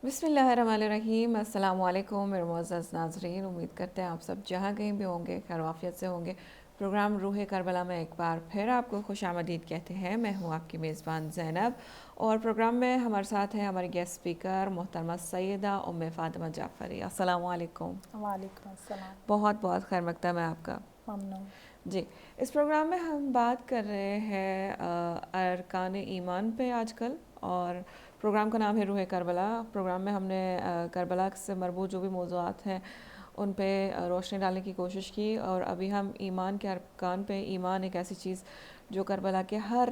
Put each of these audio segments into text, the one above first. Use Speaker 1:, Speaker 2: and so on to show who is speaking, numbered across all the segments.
Speaker 1: بسم اللہ الرحمن الرحیم۔ السلام علیکم میرے معزز ناظرین، امید کرتے ہیں آپ سب جہاں کہیں بھی ہوں گے خیر و عافیت سے ہوں گے۔ پروگرام روح کربلا میں ایک بار پھر آپ کو خوش آمدید کہتے ہیں۔ میں ہوں آپ کی میزبان زینب، اور پروگرام میں ہمارے ساتھ ہیں ہماری گیسٹ اسپیکر محترمہ سیدہ ام فاطمہ جعفری۔ السلام علیکم۔
Speaker 2: وعلیکم السلام۔
Speaker 1: بہت بہت خیر مقدم ہے آپ کا۔
Speaker 2: ممنون۔
Speaker 1: جی، اس پروگرام میں ہم بات کر رہے ہیں ارکان ایمان پہ آج کل، اور پروگرام کا نام ہے روح کربلا۔ پروگرام میں ہم نے کربلا سے مربوط جو بھی موضوعات ہیں ان پہ روشنی ڈالنے کی کوشش کی، اور ابھی ہم ایمان کے ارکان پہ، ایمان ایک ایسی چیز جو کربلا کے ہر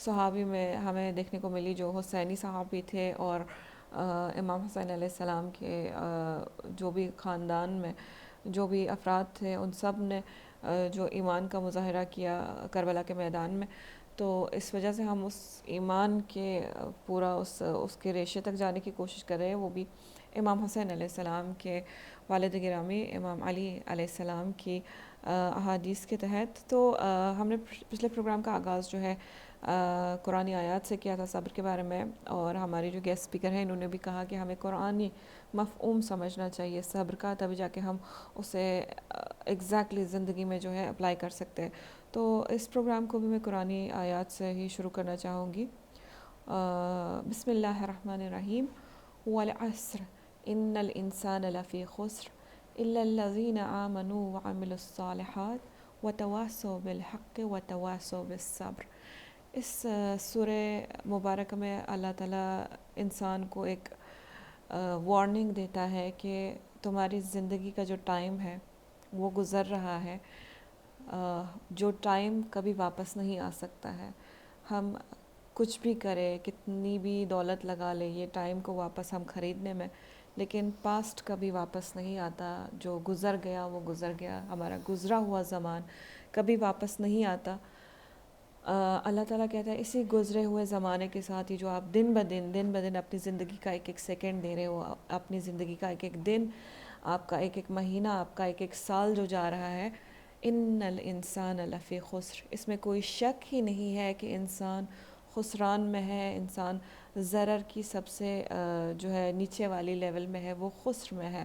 Speaker 1: صحابی میں ہمیں دیکھنے کو ملی، جو حسینی صحابی تھے اور امام حسین علیہ السلام کے جو بھی خاندان میں جو بھی افراد تھے ان سب نے جو ایمان کا مظاہرہ کیا کربلا کے میدان میں۔ تو اس وجہ سے ہم اس ایمان کے پورا اس کے ریشے تک جانے کی کوشش کر رہے ہیں، وہ بھی امام حسین علیہ السلام کے والد گرامی امام علی علیہ السلام کی احادیث کے تحت۔ تو ہم نے پچھلے پروگرام کا آغاز جو ہے قرآنی آیات سے کیا تھا صبر کے بارے میں، اور ہماری جو گیسٹ اسپیکر ہیں انہوں نے بھی کہا کہ ہمیں قرآنی مفہوم سمجھنا چاہیے صبر کا، تبھی جا کے ہم اسے ایگزیکٹلی زندگی میں جو ہے اپلائی کر سکتے ہیں۔ تو اس پروگرام کو بھی میں قرآنی آیات سے ہی شروع کرنا چاہوں گی۔ بسم اللہ الرحمن الرحیم۔ والعصر ان الانسان لفی خسر الا الذین آمنوا وعملوا الصالحات وتواصوا بالحق وتواصوا بالصبر۔ اس سورہ مبارکہ میں اللہ تعالیٰ انسان کو ایک وارننگ دیتا ہے کہ تمہاری زندگی کا جو ٹائم ہے وہ گزر رہا ہے، جو ٹائم کبھی واپس نہیں آ سکتا ہے۔ ہم کچھ بھی کریں، کتنی بھی دولت لگا لیں یہ ٹائم کو واپس ہم خریدنے میں، لیکن پاسٹ کبھی واپس نہیں آتا۔ جو گزر گیا وہ گزر گیا، ہمارا گزرا ہوا زمان کبھی واپس نہیں آتا۔ اللہ تعالیٰ کہتا ہے اسی گزرے ہوئے زمانے کے ساتھ ہی جو آپ دن بدن اپنی زندگی کا ایک ایک سیکنڈ دے رہے ہو، اپنی زندگی کا ایک ایک دن، آپ کا ایک ایک مہینہ، آپ کا ایک ایک سال جو جا رہا ہے، ان الانسان لفی خسر، اس میں کوئی شک ہی نہیں ہے کہ انسان خسران میں ہے، انسان ضرر کی سب سے جو ہے نیچے والی لیول میں ہے، وہ خسر میں ہے۔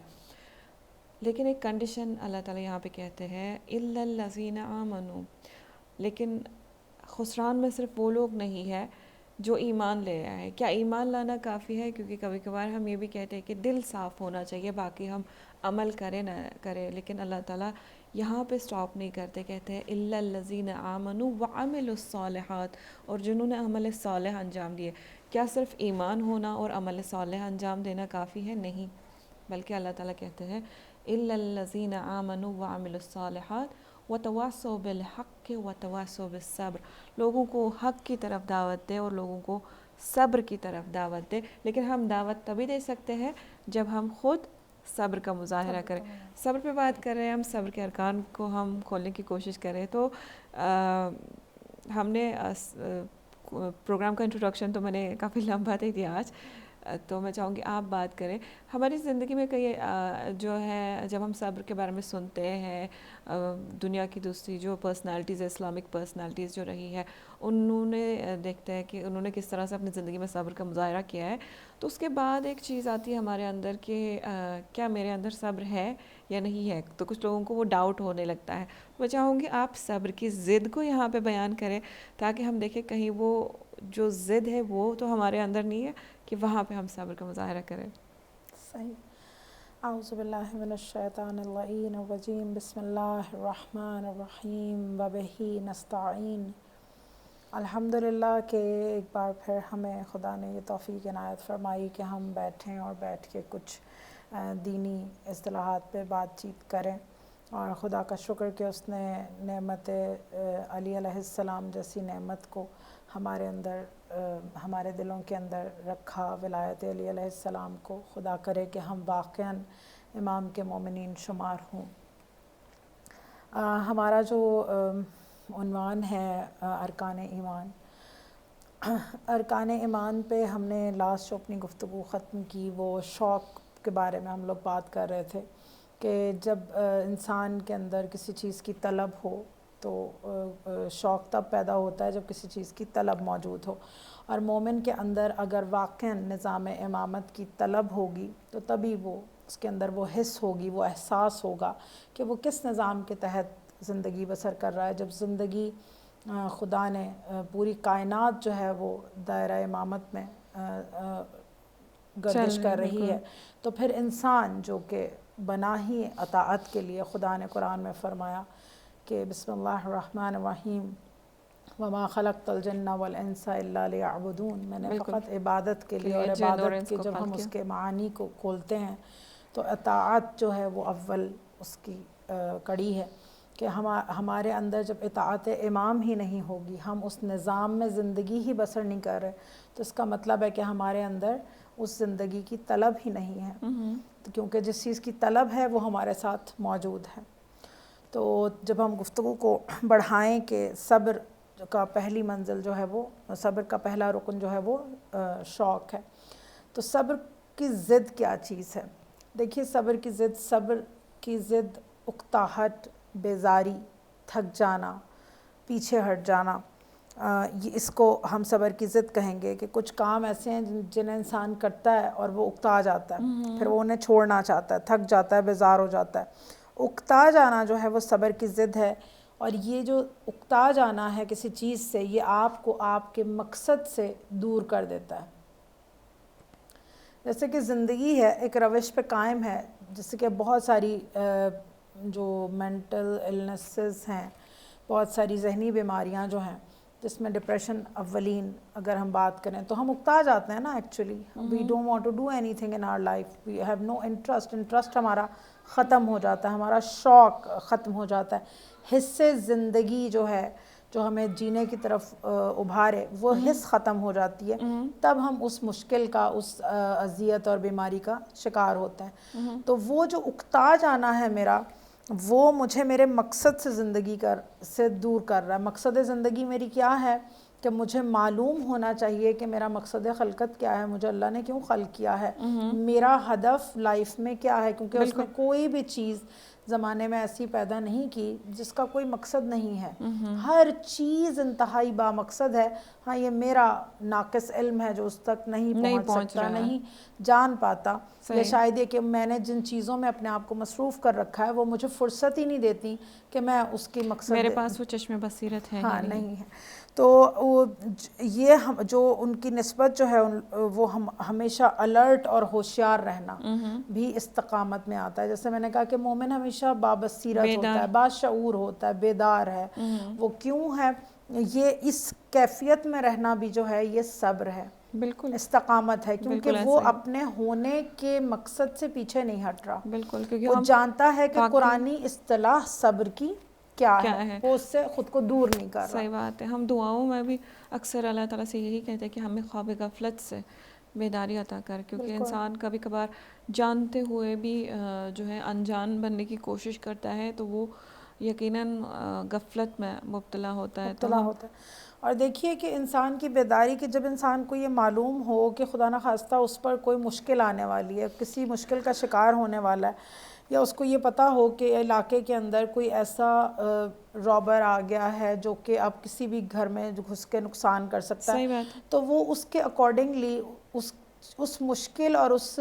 Speaker 1: لیکن ایک کنڈیشن اللہ تعالیٰ یہاں پہ کہتے ہیں الا الذین آمنوا، لیکن خسران میں صرف وہ لوگ نہیں ہے جو ایمان لے آئے۔ کیا ایمان لانا کافی ہے؟ کیونکہ کبھی کبھار ہم یہ بھی کہتے ہیں کہ دل صاف ہونا چاہیے، باقی ہم عمل کریں نہ کریں، لیکن اللہ تعالیٰ یہاں پہ سٹاپ نہیں کرتے، کہتے ہیں الا الذین آمنوا وعملوا الصالحات، اور جنہوں نے عمل صالح انجام دیے۔ کیا صرف ایمان ہونا اور عمل صالح انجام دینا کافی ہے؟ نہیں، بلکہ اللہ تعالیٰ کہتے ہیں الا الذین آمنوا وعملوا الصالحات وتواصوا بالحق وتواصوا بالصبر، لوگوں کو حق کی طرف دعوت دے اور لوگوں کو صبر کی طرف دعوت دے۔ لیکن ہم دعوت تبھی دے سکتے ہیں جب ہم خود صبر کا مظاہرہ کریں۔ صبر پہ بات کر رہے ہیں ہم، صبر کے ارکان کو ہم کھولنے کی کوشش کریں تو ہم نے پروگرام کا انٹروڈکشن تو میں نے کافی لمبا دے دیا آج، تو میں چاہوں گی آپ بات کریں۔ ہماری زندگی میں کئی جو ہے جب ہم صبر کے بارے میں سنتے ہیں، دنیا کی دوسری جو پرسنالٹیز، اسلامک پرسنالٹیز جو رہی ہے، انہوں نے دیکھتے ہیں کہ انہوں نے کس طرح سے اپنی زندگی میں صبر کا مظاہرہ کیا ہے، تو اس کے بعد ایک چیز آتی ہے ہمارے اندر کہ کیا میرے اندر صبر ہے یا نہیں ہے، تو کچھ لوگوں کو وہ ڈاؤٹ ہونے لگتا ہے۔ میں چاہوں گی آپ صبر کی ضد کو یہاں پہ بیان کریں تاکہ ہم دیکھیں کہیں وہ جو ضد ہے وہ تو ہمارے اندر نہیں ہے کہ وہاں پہ ہم صبر کا مظاہرہ کریں۔
Speaker 2: صحیح۔ اعوذ باللہ من الشیطان اللعین الرجیم، بسم اللہ الرحمن الرحیم وبہ نستعین۔ الحمدللہ کہ ایک بار پھر ہمیں خدا نے یہ توفیق عنایت فرمائی کہ ہم بیٹھیں اور بیٹھ کے کچھ دینی اصطلاحات پہ بات چیت کریں، اور خدا کا شکر کہ اس نے نعمت علی علیہ السلام جیسی نعمت کو ہمارے اندر، ہمارے دلوں کے اندر رکھا، ولایت علی علیہ السلام کو۔ خدا کرے کہ ہم واقعاً امام کے مومنین شمار ہوں۔ ہمارا جو عنوان ہے ارکان ایمان، ارکان ایمان پہ ہم نے لاسٹ جو اپنی گفتگو ختم کی وہ شوق کے بارے میں ہم لوگ بات کر رہے تھے کہ جب انسان کے اندر کسی چیز کی طلب ہو تو شوق تب پیدا ہوتا ہے جب کسی چیز کی طلب موجود ہو، اور مومن کے اندر اگر واقعاً نظام امامت کی طلب ہوگی تو تبھی وہ اس کے اندر وہ حس ہوگی، وہ احساس ہوگا کہ وہ کس نظام کے تحت زندگی بسر کر رہا ہے۔ جب زندگی خدا نے پوری کائنات جو ہے وہ دائرہ امامت میں گردش کر رہی ہے، تو پھر انسان جو کہ بنا ہی اطاعت کے لیے، خدا نے قرآن میں فرمایا کہ بسم اللہ الرحمن الرحیم وما خلقت الجن والانس الا لیعبدون، میں نے فقط عبادت کے لیے، اور عبادت کے جب ہم اس کے معانی کو کھولتے ہیں تو اطاعت جو ہے وہ اول اس کی کڑی ہے، کہ ہمارے اندر جب اطاعت امام ہی نہیں ہوگی، ہم اس نظام میں زندگی ہی بسر نہیں کر رہے، تو اس کا مطلب ہے کہ ہمارے اندر اس زندگی کی طلب ہی نہیں ہے، کیونکہ جس چیز کی طلب ہے وہ ہمارے ساتھ موجود ہے۔ تو جب ہم گفتگو کو بڑھائیں کہ صبر کا پہلی منزل جو ہے وہ، صبر کا پہلا رکن جو ہے وہ شوق ہے، تو صبر کی ضد کیا چیز ہے؟ دیکھیے صبر کی ضد اکتاہٹ، بیزاری، تھک جانا، پیچھے ہٹ جانا، یہ اس کو ہم صبر کی ضد کہیں گے، کہ کچھ کام ایسے ہیں جنہیں انسان کرتا ہے اور وہ اکتا جاتا ہے، پھر وہ انہیں چھوڑنا چاہتا ہے، تھک جاتا ہے، بیزار ہو جاتا ہے۔ اکتا جانا جو ہے وہ صبر کی ضد ہے، اور یہ جو اکتا جانا ہے کسی چیز سے، یہ آپ کو آپ کے مقصد سے دور کر دیتا ہے۔ جیسے کہ زندگی ہے ایک روش پہ قائم ہے، جیسے کہ بہت ساری جو مینٹل النیسز ہیں، بہت ساری ذہنی بیماریاں جو ہیں، جس میں ڈپریشن اولین اگر ہم بات کریں تو ہم اکتا جاتے ہیں نا، actually we don't want to do anything in our life, we have no interest ہمارا ختم ہو جاتا ہے، ہمارا شوق ختم ہو جاتا ہے، حص زندگی جو ہے جو ہمیں جینے کی طرف ابھارے، وہ حص ختم ہو جاتی ہے، تب ہم اس مشکل کا، اس اذیت اور بیماری کا شکار ہوتے ہیں۔ تو وہ جو اکتا جانا ہے میرا، وہ مجھے میرے مقصد سے زندگی سے دور کر رہا ہے۔ مقصد زندگی میری کیا ہے؟ کہ مجھے معلوم ہونا چاہیے کہ میرا مقصد خلقت کیا ہے، مجھے اللہ نے کیوں خلق کیا ہے، میرا ہدف لائف میں کیا ہے، کیونکہ اس نے کوئی بھی چیز زمانے میں ایسی پیدا نہیں کی جس کا کوئی مقصد نہیں ہے، ہر چیز انتہائی با مقصد ہے۔ ہاں یہ میرا ناقص علم ہے جو اس تک نہیں پہنچ سکتا، نہیں جان پاتا، یا شاید یہ کہ میں نے جن چیزوں میں اپنے آپ کو مصروف کر رکھا ہے وہ مجھے فرصت ہی نہیں دیتی کہ میں اس کی مقصد،
Speaker 1: میرے پاس وہ چشم بصیرت ہے،
Speaker 2: ہاں نہیں ہے۔ تو یہ جو ان کی نسبت جو ہے وہ ہم ہمیشہ الرٹ اور ہوشیار رہنا بھی استقامت میں آتا ہے۔ جیسے میں نے کہا کہ مومن ہمیشہ بابصیرت ہوتا ہے، باشعور ہوتا ہے، بیدار ہے۔ وہ کیوں ہے؟ یہ اس کیفیت میں رہنا بھی جو ہے یہ صبر ہے،
Speaker 1: بالکل
Speaker 2: استقامت ہے، کیونکہ وہ اپنے ہونے کے مقصد سے پیچھے نہیں ہٹ رہا،
Speaker 1: بالکل، کیونکہ
Speaker 2: وہ جانتا ہے کہ قرآنی اصطلاح صبر کی کیا ہے، وہ اس سے خود کو دور نہیں کر رہا۔
Speaker 1: صحیح بات ہے۔ ہم دعاؤں میں بھی اکثر اللہ تعالیٰ سے یہی کہتے ہیں کہ ہمیں خواب غفلت سے بیداری عطا کر، کیونکہ انسان کبھی کبھار جانتے ہوئے بھی جو ہے انجان بننے کی کوشش کرتا ہے، تو وہ یقیناً غفلت میں مبتلا ہوتا ہے۔
Speaker 2: اور دیکھیے کہ انسان کی بیداری، کہ جب انسان کو یہ معلوم ہو کہ خدا نخواستہ اس پر کوئی مشکل آنے والی ہے، کسی مشکل کا شکار ہونے والا ہے، یا اس کو یہ پتہ ہو کہ علاقے کے اندر کوئی ایسا رابر آ گیا ہے جو کہ اب کسی بھی گھر میں گھس کے نقصان کر سکتا ہے، تو وہ اس کے اکارڈنگلی اس مشکل اور اس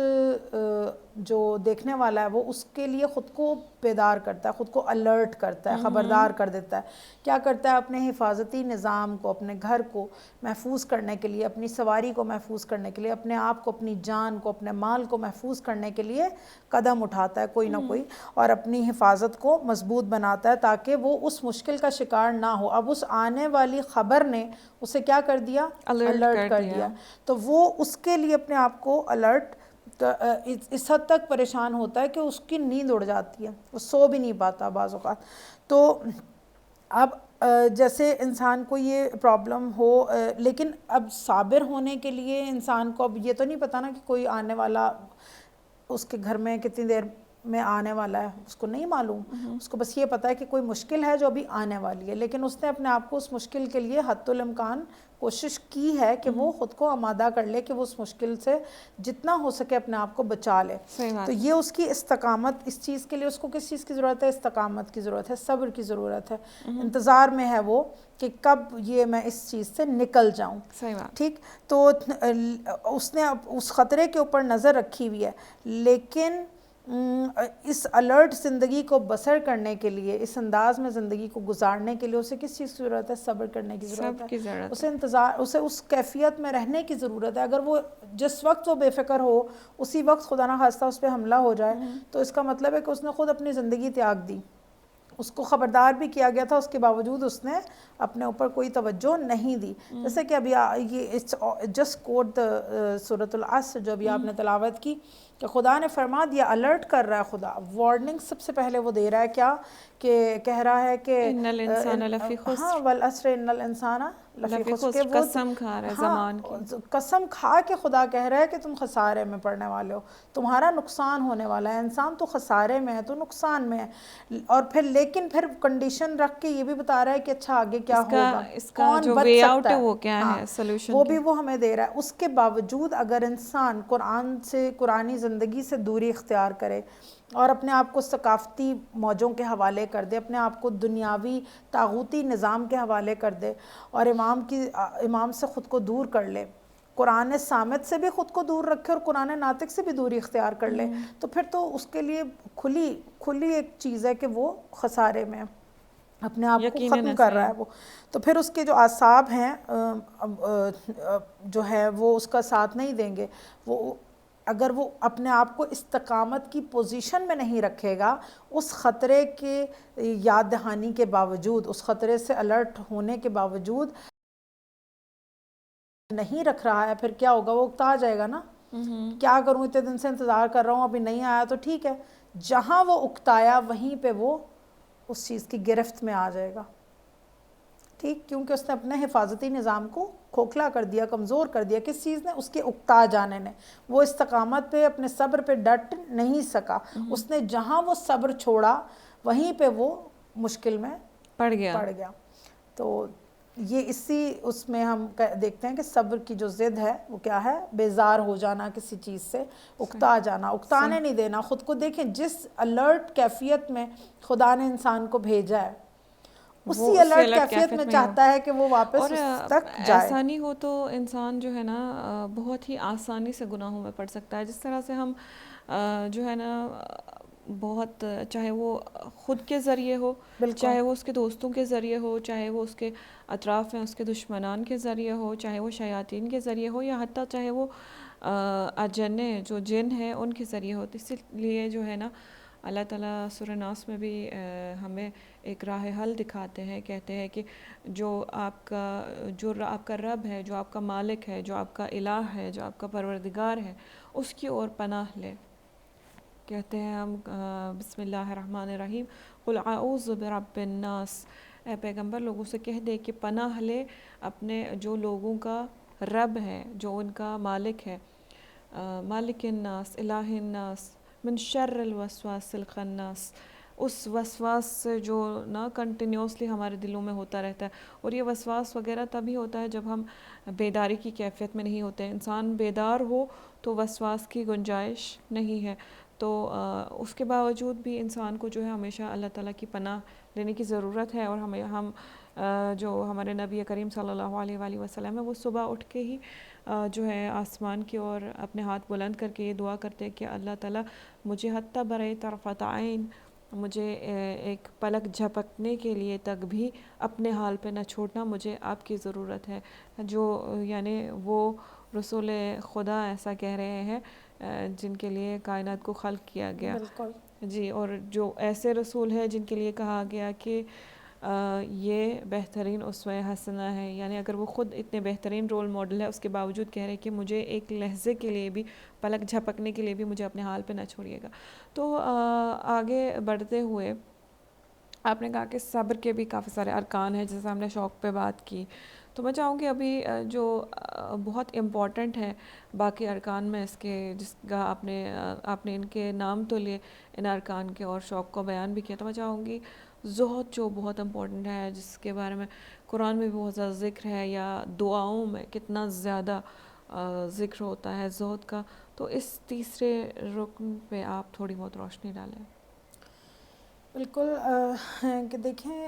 Speaker 2: جو دیکھنے والا ہے وہ اس کے لیے خود کو بیدار کرتا ہے، خود کو الرٹ کرتا ہے، خبردار کر دیتا ہے۔ کیا کرتا ہے؟ اپنے حفاظتی نظام کو، اپنے گھر کو محفوظ کرنے کے لیے، اپنی سواری کو محفوظ کرنے کے لیے، اپنے آپ کو، اپنی جان کو، اپنے مال کو محفوظ کرنے کے لیے قدم اٹھاتا ہے کوئی نہ کوئی، اور اپنی حفاظت کو مضبوط بناتا ہے تاکہ وہ اس مشکل کا شکار نہ ہو۔ اب اس آنے والی خبر نے اسے کیا کر دیا؟ الرٹ کر دیا، تو وہ اس کے لیے اپنے آپ کو الرٹ اس حد تک پریشان ہوتا ہے کہ اس کی نیند اڑ جاتی ہے، وہ سو بھی نہیں پاتا بعض اوقات۔ تو اب جیسے انسان کو یہ پرابلم ہو، لیکن اب صابر ہونے کے لیے انسان کو اب یہ تو نہیں پتہ نا کہ کوئی آنے والا اس کے گھر میں کتنی دیر میں آنے والا ہے اس کو نہیں معلوم، اس کو بس یہ پتہ ہے کہ کوئی مشکل ہے جو ابھی آنے والی ہے، لیکن اس نے اپنے آپ کو اس مشکل کے لیے حتی الامکان کوشش کی ہے کہ وہ خود کو آمادہ کر لے کہ وہ اس مشکل سے جتنا ہو سکے اپنے آپ کو بچا لے.
Speaker 1: صحیح
Speaker 2: تو
Speaker 1: بات ہے.
Speaker 2: یہ اس کی استقامت، اس چیز کے لیے اس کو کس چیز کی ضرورت ہے؟ استقامت کی ضرورت ہے، صبر کی ضرورت ہے، انتظار میں ہے وہ کہ کب یہ میں اس چیز سے نکل جاؤں.
Speaker 1: صحیح بات.
Speaker 2: ٹھیک، تو اس نے اس خطرے کے اوپر نظر رکھی ہوئی ہے، لیکن اس الرٹ زندگی کو بسر کرنے کے لیے، اس انداز میں زندگی کو گزارنے کے لیے اسے کس چیز کی ضرورت ہے؟ صبر کرنے کی ضرورت
Speaker 1: سب
Speaker 2: ہے،
Speaker 1: کی ضرورت
Speaker 2: اسے
Speaker 1: ہے.
Speaker 2: انتظار، اسے اس کیفیت میں رہنے کی ضرورت ہے. اگر وہ جس وقت وہ بے فکر ہو اسی وقت خدا نہ خواستہ اس پہ حملہ ہو جائے تو اس کا مطلب ہے کہ اس نے خود اپنی زندگی تیاگ دی. اس کو خبردار بھی کیا گیا تھا، اس کے باوجود اس نے اپنے اوپر کوئی توجہ نہیں دی. جیسے کہ ابھی یہ جسٹ کوٹ سورۃ العصر جو ابھی آپ نے تلاوت کی، کہ خدا نے فرما دیا، الرٹ کر رہا ہے خدا، وارننگ سب سے پہلے وہ دے رہا ہے کیا، کہ کہہ رہا ہے کہ
Speaker 1: ان الانسان لفی
Speaker 2: ہاں
Speaker 1: خسر،
Speaker 2: والعصر ان الانسان لفی
Speaker 1: لفی
Speaker 2: خسر، کہ
Speaker 1: خسر،
Speaker 2: وہ
Speaker 1: قسم کھا رہا ہے
Speaker 2: ہاں
Speaker 1: زمان کی.
Speaker 2: قسم کھا کے خدا کہہ رہا ہے کہ تم خسارے میں پڑنے والے ہو، تمہارا نقصان ہونے والا ہے. انسان تو خسارے میں ہے، تو نقصان میں ہے. اور پھر لیکن پھر کنڈیشن رکھ کے یہ بھی بتا رہا ہے کہ اچھا آگے کیا ہوگا،
Speaker 1: اس کا
Speaker 2: کون
Speaker 1: جو
Speaker 2: بچ
Speaker 1: وے آؤٹ
Speaker 2: سکتا
Speaker 1: ہے
Speaker 2: ہے.
Speaker 1: وہ کیا
Speaker 2: ہاں
Speaker 1: ہے، سولوشن
Speaker 2: وہ
Speaker 1: کیا
Speaker 2: بھی
Speaker 1: ہے.
Speaker 2: وہ ہمیں دے رہا ہے. اس کے باوجود اگر انسان قرآن سے، قرآنی زندگی سے دوری اختیار کرے اور اپنے آپ کو ثقافتی موجوں کے حوالے کر دے، اپنے آپ کو دنیاوی طاغوتی نظام کے حوالے کر دے، اور امام سے خود کو دور کر لے، قرآن صامت سے بھی خود کو دور رکھے اور قرآن ناطق سے بھی دوری اختیار کر لے، تو پھر تو اس کے لیے کھلی ایک چیز ہے کہ وہ خسارے میں اپنے آپ کو
Speaker 1: یقیناً
Speaker 2: ختم
Speaker 1: ایسا
Speaker 2: کر
Speaker 1: ہی
Speaker 2: رہا
Speaker 1: ہے.
Speaker 2: ہے وہ. تو پھر اس کے جو اعصاب ہیں جو ہے وہ اس کا ساتھ نہیں دیں گے. وہ اگر وہ اپنے آپ کو استقامت کی پوزیشن میں نہیں رکھے گا، اس خطرے کے یاد دہانی کے باوجود، اس خطرے سے الرٹ ہونے کے باوجود نہیں رکھ رہا ہے، پھر کیا ہوگا؟ وہ اکتا جائے گا نا. کیا کروں، اتنے دن سے انتظار کر رہا ہوں، ابھی نہیں آیا تو ٹھیک ہے. جہاں وہ اکتایا وہیں پہ وہ اس چیز کی گرفت میں آ جائے گا. ٹھیک، کیونکہ اس نے اپنے حفاظتی نظام کو کھوکھلا کر دیا، کمزور کر دیا. کس چیز نے؟ اس کے اکتا جانے نے. وہ استقامت پہ، اپنے صبر پہ ڈٹ نہیں سکا. اس نے جہاں وہ صبر چھوڑا وہیں پہ وہ مشکل میں
Speaker 1: پڑ
Speaker 2: پڑ
Speaker 1: گیا.
Speaker 2: گیا. تو یہ اس میں ہم دیکھتے ہیں کہ صبر کی جو ضد ہے وہ کیا ہے؟ بیزار ہو جانا کسی چیز سے، اکتا جانا، اکتانے نہیں دینا خود کو. دیکھیں جس الرٹ کیفیت میں خدا نے انسان کو بھیجا ہے،
Speaker 1: وہ
Speaker 2: اسی
Speaker 1: اسی
Speaker 2: الرٹ
Speaker 1: الرٹ
Speaker 2: کیفیت میں
Speaker 1: ہی ہو.
Speaker 2: چاہتا ہے کہ وہ واپس
Speaker 1: اور
Speaker 2: اس تک جائے.
Speaker 1: ایسا نہیں ہو تو انسان جو ہے نا بہت ہی آسانی سے گناہوں میں پڑ سکتا ہے. جس طرح سے ہم جو ہے نا بہت، چاہے وہ خود کے ذریعے ہو،
Speaker 2: بالکل
Speaker 1: چاہے وہ اس کے دوستوں کے ذریعے ہو، چاہے وہ اس کے اطراف میں اس کے دشمنان کے ذریعے ہو، چاہے وہ شیاطین کے ذریعے ہو، یا حتیٰ چاہے وہ اجنے جو جن ہیں ان کے ذریعے ہو. اسی لیے جو ہے نا اللہ تعالیٰ سورہ ناس میں بھی ہمیں ایک راہ حل دکھاتے ہیں. کہتے ہیں کہ جو آپ کا رب ہے، جو آپ کا مالک ہے، جو آپ کا الہ ہے، جو آپ کا پروردگار ہے، اس کی اور پناہ لے. کہتے ہیں ہم بسم اللہ الرحمن الرحیم، قل اعوذ برب الناس، اے پیغمبر لوگوں سے کہہ دے کہ پناہ لے اپنے جو لوگوں کا رب ہے، جو ان کا مالک ہے، مالک الناس، الہ الناس، من شر الوسواس الخناس، اس وسواس سے جو نا کنٹینیوسلی ہمارے دلوں میں ہوتا رہتا ہے. اور یہ وسواس وغیرہ تبھی ہوتا ہے جب ہم بیداری کی کیفیت میں نہیں ہوتے. انسان بیدار ہو تو وسواس کی گنجائش نہیں ہے. تو اس کے باوجود بھی انسان کو جو ہے ہمیشہ اللہ تعالیٰ کی پناہ لینے کی ضرورت ہے. اور ہم جو ہمارے نبی کریم صلی اللہ علیہ وآلہ وسلم ہے، وہ صبح اٹھ کے ہی جو ہے آسمان کی اور اپنے ہاتھ بلند کر کے یہ دعا کرتے کہ اللہ تعالیٰ مجھے حتی برائے طرفت عین، مجھے ایک پلک جھپکنے کے لیے تک بھی اپنے حال پہ نہ چھوڑنا، مجھے آپ کی ضرورت ہے. جو یعنی وہ رسول خدا ایسا کہہ رہے ہیں جن کے لیے کائنات کو خلق کیا گیا.
Speaker 2: بالکل
Speaker 1: جی، اور جو ایسے رسول ہیں جن کے لیے کہا گیا کہ یہ بہترین اسوہ حسنہ ہے. یعنی اگر وہ خود اتنے بہترین رول ماڈل ہے، اس کے باوجود کہہ رہے کہ مجھے ایک لحظے کے لیے بھی، پلک جھپکنے کے لیے بھی مجھے اپنے حال پہ نہ چھوڑیے گا. تو آگے بڑھتے ہوئے آپ نے کہا کہ صبر کے بھی کافی سارے ارکان ہیں، جیسے ہم نے شوق پہ بات کی، تو میں چاہوں گی ابھی جو بہت امپورٹنٹ ہے باقی ارکان میں اس کے، جس کا آپ نے ان کے نام تو لیے ان ارکان کے اور شوق کو بیان بھی کیا، تو میں چاہوں گی زہد جو بہت امپورٹنٹ ہے، جس کے بارے میں قرآن میں بھی بہت زیادہ ذکر ہے، یا دعاؤں میں کتنا زیادہ ذکر ہوتا ہے زہد کا، تو اس تیسرے رکن پہ آپ تھوڑی بہت روشنی ڈالیں۔
Speaker 2: بالکل کہ دیکھیں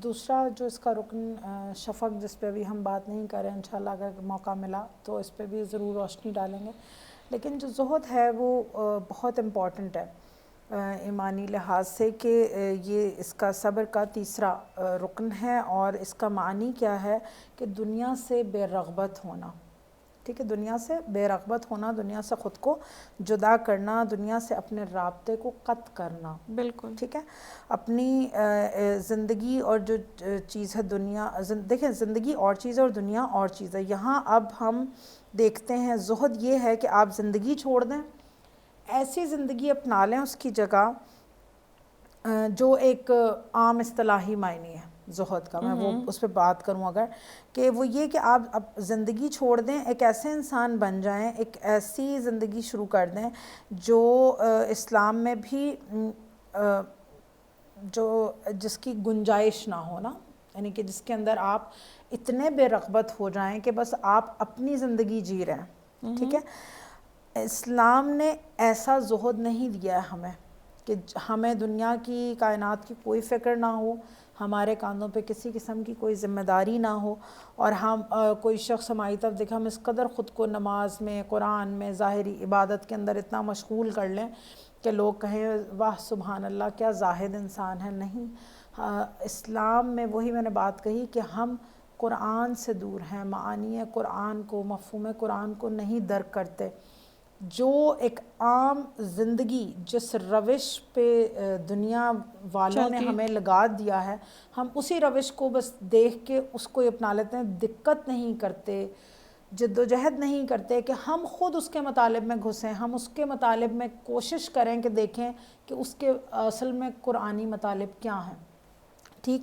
Speaker 2: دوسرا جو اس کا رکن شفق، جس پہ بھی ہم بات نہیں کریں، انشاءاللہ اگر موقع ملا تو اس پہ بھی ضرور روشنی ڈالیں گے، لیکن جو زہد ہے وہ بہت امپورٹنٹ ہے ایمانی لحاظ سے، کہ یہ اس کا صبر کا تیسرا رکن ہے، اور اس کا معنی کیا ہے کہ دنیا سے بے رغبت ہونا، ٹھیک ہے، دنیا سے بے رغبت ہونا، دنیا سے خود کو جدا کرنا، دنیا سے اپنے رابطے کو قطع کرنا،
Speaker 1: بالکل
Speaker 2: ٹھیک ہے، اپنی زندگی اور جو چیز ہے دنیا، دیکھیں زندگی اور چیز ہے اور دنیا اور چیز ہے، یہاں اب ہم دیکھتے ہیں زہد یہ ہے کہ آپ زندگی چھوڑ دیں، ایسی زندگی اپنا لیں اس کی جگہ جو ایک عام اصطلاحی معنی ہے زہد کا، میں وہ اس پہ بات کروں اگر، کہ وہ یہ کہ آپ اب زندگی چھوڑ دیں، ایک ایسے انسان بن جائیں، ایک ایسی زندگی شروع کر دیں جو اسلام میں بھی جس کی گنجائش نہ ہو نا، یعنی کہ جس کے اندر آپ اتنے بے رغبت ہو جائیں کہ بس آپ اپنی زندگی جی رہے ہیں، ٹھیک ہے۔ اسلام نے ایسا زہد نہیں دیا ہے ہمیں کہ ہمیں دنیا کی، کائنات کی کوئی فکر نہ ہو، ہمارے کاندھوں پہ کسی قسم کی کوئی ذمہ داری نہ ہو، اور ہم کوئی شخص ہماری طرف دیکھا، ہم اس قدر خود کو نماز میں، قرآن میں، ظاہری عبادت کے اندر اتنا مشغول کر لیں کہ لوگ کہیں واہ سبحان اللہ کیا زاہد انسان ہے۔ نہیں، اسلام میں وہی میں نے بات کہی کہ ہم قرآن سے دور ہیں، معانی قرآن کو، مفہوم قرآن کو نہیں درک کرتے، جو ایک عام زندگی جس روش پہ دنیا والوں نے
Speaker 1: چلتی
Speaker 2: ہمیں لگا دیا ہے، ہم اسی روش کو بس دیکھ کے اس کو اپنا لیتے ہیں، دقت نہیں کرتے، جد و جہد نہیں کرتے کہ ہم خود اس کے مطالب میں گھسیں، ہم اس کے مطالب میں کوشش کریں کہ دیکھیں کہ اس کے اصل میں قرآنی مطالب کیا ہیں، ٹھیک۔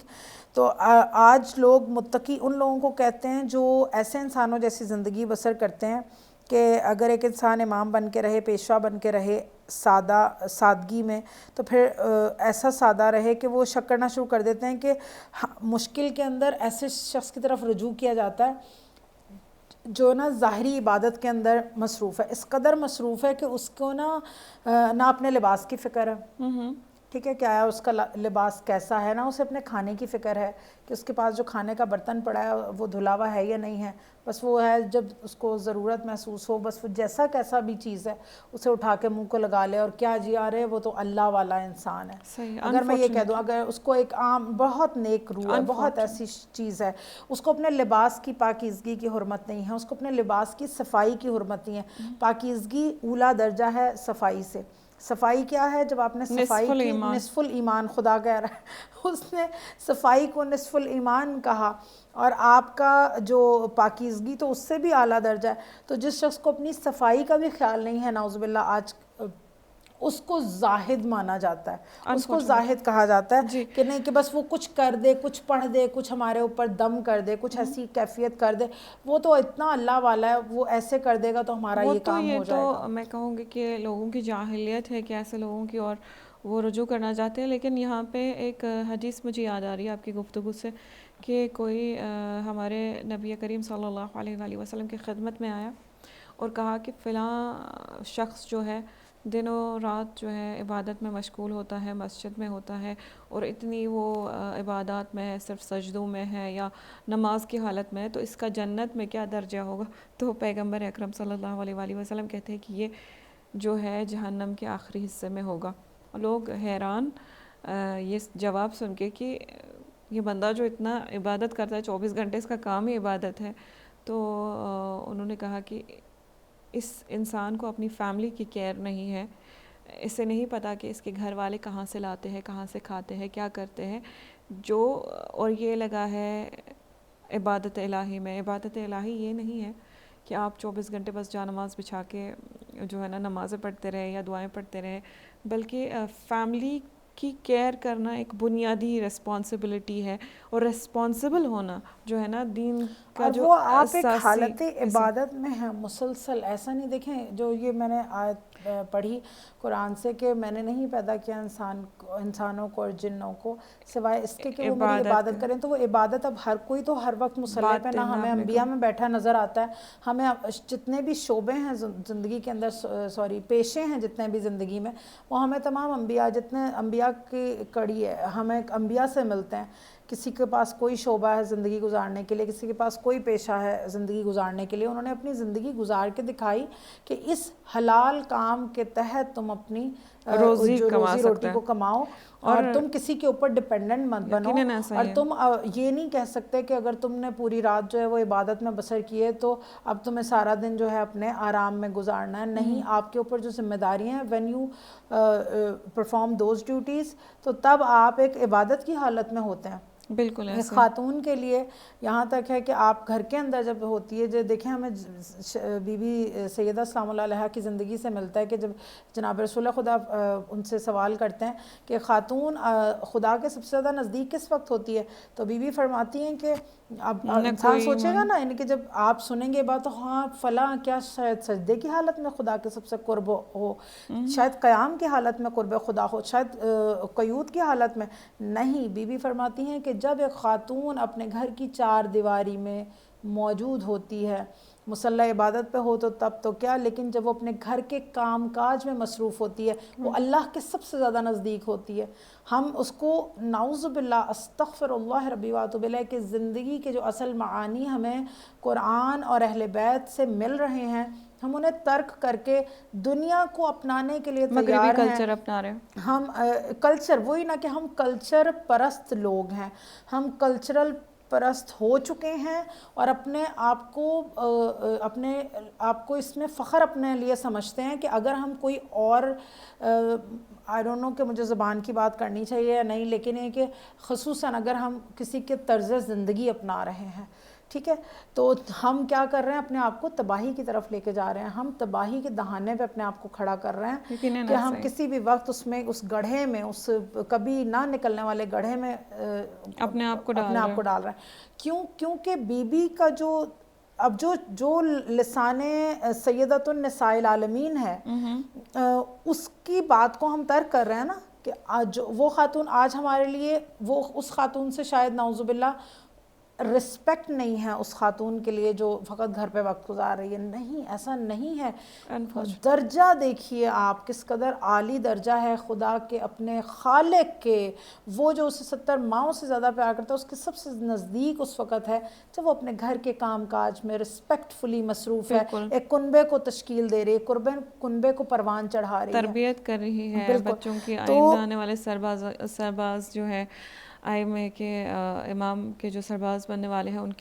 Speaker 2: تو آج لوگ متقی ان لوگوں کو کہتے ہیں جو ایسے انسانوں جیسی زندگی بسر کرتے ہیں کہ اگر ایک انسان امام بن کے رہے، پیشوا بن کے رہے سادگی میں، تو پھر ایسا سادہ رہے کہ وہ شک کرنا شروع کر دیتے ہیں کہ مشکل کے اندر ایسے شخص کی طرف رجوع کیا جاتا ہے جو نا ظاہری عبادت کے اندر مصروف ہے، اس قدر مصروف ہے کہ اس کو نہ اپنے لباس کی فکر ہے، ٹھیک ہے، کیا ہے اس کا لباس کیسا ہے، نہ اسے اپنے کھانے کی فکر ہے کہ اس کے پاس جو کھانے کا برتن پڑا ہے وہ دھلا ہوا ہے یا نہیں ہے، بس وہ ہے جب اس کو ضرورت محسوس ہو بس وہ جیسا کیسا بھی چیز ہے اسے اٹھا کے منہ کو لگا لے، اور کیا جی آ رہے وہ تو اللہ والا انسان ہے۔
Speaker 1: صحیح،
Speaker 2: اگر میں یہ کہہ دوں،
Speaker 1: انفارچونیٹلی
Speaker 2: اگر اس کو ایک عام بہت نیک روح ہے، بہت ایسی چیز ہے، اس کو اپنے لباس کی پاکیزگی کی حرمت نہیں ہے، اس کو اپنے لباس کی صفائی کی حرمت نہیں ہے، پاکیزگی اولا درجہ ہے صفائی سے۔ صفائی کیا ہے؟ جب آپ نے
Speaker 1: نصف
Speaker 2: صفائی کی،
Speaker 1: الایمان،
Speaker 2: نصف الایمان خدا کہہ رہا ہے، اس نے صفائی کو نصف الایمان کہا، اور آپ کا جو پاکیزگی تو اس سے بھی اعلیٰ درجہ ہے۔ تو جس شخص کو اپنی صفائی کا بھی خیال نہیں ہے نعوذ باللہ، آج اس کو زاہد مانا جاتا ہے، اس کو
Speaker 1: انفارچونیٹلی
Speaker 2: زاہد کہا جاتا ہے
Speaker 1: جی۔
Speaker 2: کہ نہیں کہ بس وہ کچھ کر دے، کچھ پڑھ دے، کچھ ہمارے اوپر دم کر دے، کچھ ایسی کیفیت کر دے، وہ تو اتنا اللہ والا ہے، وہ ایسے کر دے گا تو ہمارا
Speaker 1: وہ
Speaker 2: یہ
Speaker 1: تو
Speaker 2: کام ہو
Speaker 1: تو
Speaker 2: جائے گا۔
Speaker 1: میں کہوں گی کہ لوگوں کی جاہلیت ہے کہ ایسے لوگوں کی اور وہ رجوع کرنا چاہتے ہیں، لیکن یہاں پہ ایک حدیث مجھے یاد آ رہی ہے آپ کی گفتگو سے، کہ کوئی ہمارے نبی کریم صلی اللہ علیہ وآلہ وسلم کی خدمت میں آیا اور کہا کہ فلاں شخص جو ہے دن و رات جو ہے عبادت میں مشغول ہوتا ہے، مسجد میں ہوتا ہے، اور اتنی وہ عبادات میں ہے، صرف سجدوں میں ہے یا نماز کی حالت میں ہے، تو اس کا جنت میں کیا درجہ ہوگا؟ تو پیغمبر اکرم صلی اللہ علیہ وآلہ وسلم کہتے ہیں کہ یہ جو ہے جہنم کے آخری حصے میں ہوگا۔ لوگ حیران یہ جواب سن کے کہ یہ بندہ جو اتنا عبادت کرتا ہے، 24 گھنٹے اس کا کام ہی عبادت ہے، تو انہوں نے کہا کہ اس انسان کو اپنی فیملی کی کیئر نہیں ہے، اسے نہیں پتا کہ اس کے گھر والے کہاں سے لاتے ہیں، کہاں سے کھاتے ہیں، کیا کرتے ہیں، اور یہ لگا ہے عبادت الہی میں۔ عبادت الہی یہ نہیں ہے کہ آپ 24 گھنٹے بس جا نماز بچھا کے جو ہے نا نمازیں پڑھتے رہے یا دعائیں پڑھتے رہے، بلکہ فیملی کی کیئر کرنا ایک بنیادی رسپانسبلٹی ہے، اور رسپانسبل ہونا جو ہے نا دین کا
Speaker 2: اور
Speaker 1: جو
Speaker 2: وہ آپ ایک
Speaker 1: اساسی
Speaker 2: حالت عبادت میں ہیں مسلسل. ایسا نہیں دیکھیں جو یہ میں نے آیت پڑھی قرآن سے کہ میں نے نہیں پیدا کیا انسانوں کو اور جنوں کو سوائے اس کے کہ وہ میری عبادت کریں. تو وہ عبادت اب ہر کوئی تو ہر وقت مصلی پہ نہ ہمیں انبیاء میں بیٹھا نظر آتا ہے. ہمیں جتنے بھی شعبے ہیں زندگی کے اندر پیشے ہیں جتنے بھی زندگی میں وہ ہمیں تمام انبیاء جتنے انبیاء کی کڑی ہے ہمیں انبیاء سے ملتے ہیں. کسی کے پاس کوئی شعبہ ہے زندگی گزارنے کے لیے, کسی کے پاس کوئی پیشہ ہے زندگی گزارنے کے لیے, انہوں نے اپنی زندگی گزار کے دکھائی کہ اس حلال کام کے تحت تم اپنی روزی روٹی کو کماؤ اور تم کسی کے اوپر ڈپینڈنٹ مت بنو. اور تم یہ نہیں کہہ سکتے کہ اگر تم نے پوری رات جو ہے وہ عبادت میں بسر کی ہے تو اب تمہیں سارا دن جو ہے اپنے آرام میں گزارنا ہے. نہیں, آپ کے اوپر جو ذمہ داریاں ہیں when you perform those duties تو تب آپ ایک عبادت کی حالت میں ہوتے ہیں.
Speaker 1: بالکل
Speaker 2: ایک خاتون کے لیے یہاں تک ہے کہ آپ گھر کے اندر جب ہوتی ہے, جو دیکھیں ہمیں بی بی سیدہ سلام اللہ علیہا کی زندگی سے ملتا ہے کہ جب جناب رسول خدا ان سے سوال کرتے ہیں کہ خاتون خدا کے سب سے زیادہ نزدیک کس وقت ہوتی ہے, تو بی بی فرماتی ہیں کہ اب انسان سوچے گا نا یعنی کہ جب آپ سنیں گے بات تو ہاں فلاں کیا شاید سجدے کی حالت میں خدا کے سب سے قرب ہو, شاید قیام کی حالت میں قرب خدا ہو, شاید قیود کی حالت میں نہیں. بی بی فرماتی ہیں کہ جب ایک خاتون اپنے گھر کی چار دیواری میں موجود ہوتی ہے, مصلی عبادت پہ ہو تو تب تو کیا, لیکن جب وہ اپنے گھر کے کام کاج میں مصروف ہوتی ہے وہ اللہ کے سب سے زیادہ نزدیک ہوتی ہے. ہم اس کو نعوذ باللہ استغفر اللہ ربی واتوب الیہ کہ زندگی کے جو اصل معانی ہمیں قرآن اور اہل بیت سے مل رہے ہیں ہم انہیں ترک کر کے دنیا کو اپنانے کے لیے تیار ہیں.
Speaker 1: کلچر اپنا رہے ہیں
Speaker 2: ہم کلچر, وہی نا کہ ہم کلچر پرست لوگ ہیں, ہم کلچرل پرست ہو چکے ہیں اور اپنے آپ کو اس میں فخر اپنے لیے سمجھتے ہیں کہ اگر ہم کوئی اور آئی ڈونٹ نو کہ مجھے زبان کی بات کرنی چاہیے یا نہیں, لیکن یہ کہ خصوصاً اگر ہم کسی کے طرز زندگی اپنا رہے ہیں, ٹھیک ہے, تو ہم کیا کر رہے ہیں اپنے آپ کو تباہی کی طرف لے کے جا رہے ہیں. ہم تباہی کے دہانے پہ اپنے آپ کو کھڑا کر رہے ہیں کہ ہم کسی بھی وقت اس گڑھے میں, اس کبھی نہ نکلنے والے گڑھے میں
Speaker 1: اپنے آپ کو
Speaker 2: ڈال رہے ہیں. کیونکہ بی بی کا اب جو لسان سیدۃ النساء العالمین ہے اس کی بات کو ہم ترک کر رہے ہیں نا کہ وہ خاتون آج ہمارے لیے وہ اس خاتون سے شاید نعوذ باللہ رسپیکٹ نہیں ہے اس خاتون کے لیے جو فقط گھر پہ وقت گزار رہی ہے. نہیں, ایسا نہیں ہے. درجہ دیکھیے آپ کس قدر عالی درجہ ہے خدا کے اپنے خالق کے, وہ جو اسے 70 ماؤں سے زیادہ پیار کرتا ہے اس کے سب سے نزدیک اس وقت ہے جب وہ اپنے گھر کے کام کاج میں رسپیکٹفلی مصروف ہے, ایک کنبے کو تشکیل دے رہی ہے, کنبے کو پروان چڑھا رہی ہے,
Speaker 1: تربیت کر رہی ہے بچوں کی, آئندہ آنے والے سرباز جو ہے آئمے کے امام کے جو سرباز بننے والے ہیں ان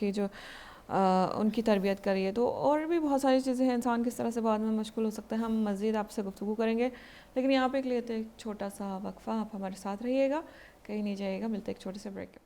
Speaker 1: کی تربیت کر رہی ہے. تو اور بھی بہت ساری چیزیں ہیں, انسان کس طرح سے بعد میں مشغول ہو سکتا ہے. ہم مزید آپ سے گفتگو کریں گے, لیکن یہاں پہ ایک لیتے ایک چھوٹا سا وقفہ. آپ ہمارے ساتھ رہیے گا, کہیں نہیں جائے گا, ملتے ایک چھوٹے سے بریک.